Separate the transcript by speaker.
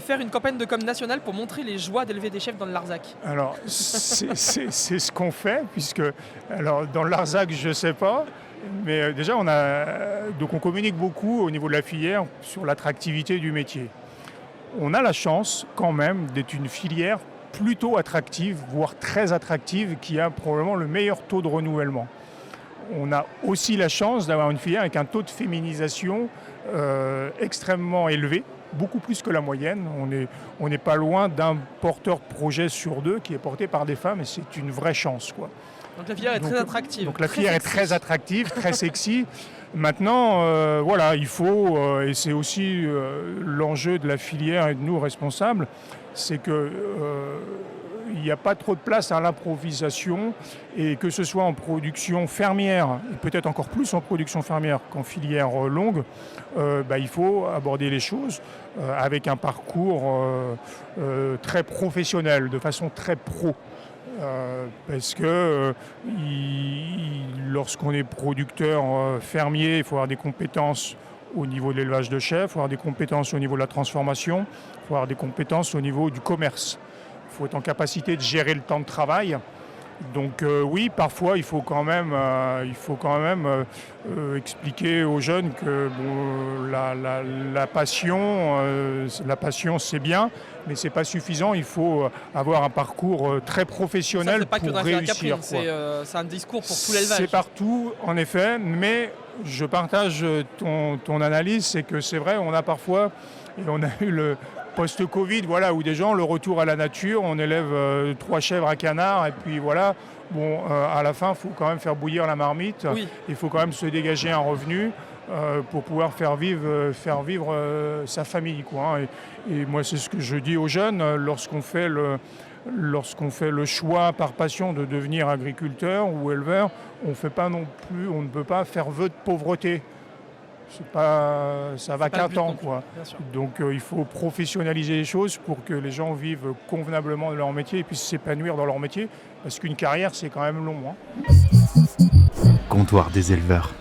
Speaker 1: faire une campagne de com nationale pour montrer les joies d'élever des chèvres dans le Larzac?
Speaker 2: Alors, c'est ce qu'on fait, puisque alors, dans le Larzac, je ne sais pas, mais déjà, donc on communique beaucoup au niveau de la filière sur l'attractivité du métier. On a la chance quand même d'être une filière plutôt attractive, voire très attractive, qui a probablement le meilleur taux de renouvellement. On a aussi la chance d'avoir une filière avec un taux de féminisation extrêmement élevé, beaucoup plus que la moyenne. On n'est pas loin d'un porteur projet sur 2 qui est porté par des femmes, et c'est une vraie chance, quoi.
Speaker 1: Donc la filière est très attractive.
Speaker 2: Donc la filière est très attractive, très sexy. Maintenant, voilà, il faut, et c'est aussi l'enjeu de la filière et de nous responsables, c'est que il n'y a pas trop de place à l'improvisation, et que ce soit en production fermière, et peut-être encore plus en production fermière qu'en filière longue, il faut aborder les choses avec un parcours très professionnel, de façon très pro. Parce que lorsqu'on est producteur fermier, il faut avoir des compétences au niveau de l'élevage de chèvres, il faut avoir des compétences au niveau de la transformation, il faut avoir des compétences au niveau du commerce. Il faut être en capacité de gérer le temps de travail. Donc oui, parfois il faut quand même expliquer aux jeunes que la passion c'est bien, mais c'est pas suffisant. Il faut avoir un parcours très professionnel
Speaker 1: pour
Speaker 2: réussir.
Speaker 1: C'est un discours pour tout l'élevage.
Speaker 2: C'est partout, en effet, mais je partage ton analyse, c'est que c'est vrai, on a parfois, et on a eu le post-Covid, voilà, où des gens, le retour à la nature, on élève 3 chèvres à canard, et puis voilà, à la fin, il faut quand même faire bouillir la marmite,
Speaker 1: Oui.
Speaker 2: il faut quand même se dégager un revenu pour pouvoir faire vivre sa famille, quoi. Et moi, c'est ce que je dis aux jeunes, lorsqu'on fait le choix par passion de devenir agriculteur ou éleveur, on ne peut pas faire vœu de pauvreté. Ça va qu'un temps, quoi. Donc il faut professionnaliser les choses pour que les gens vivent convenablement de leur métier et puissent s'épanouir dans leur métier, parce qu'une carrière, c'est quand même long, hein.
Speaker 3: Comptoir des éleveurs.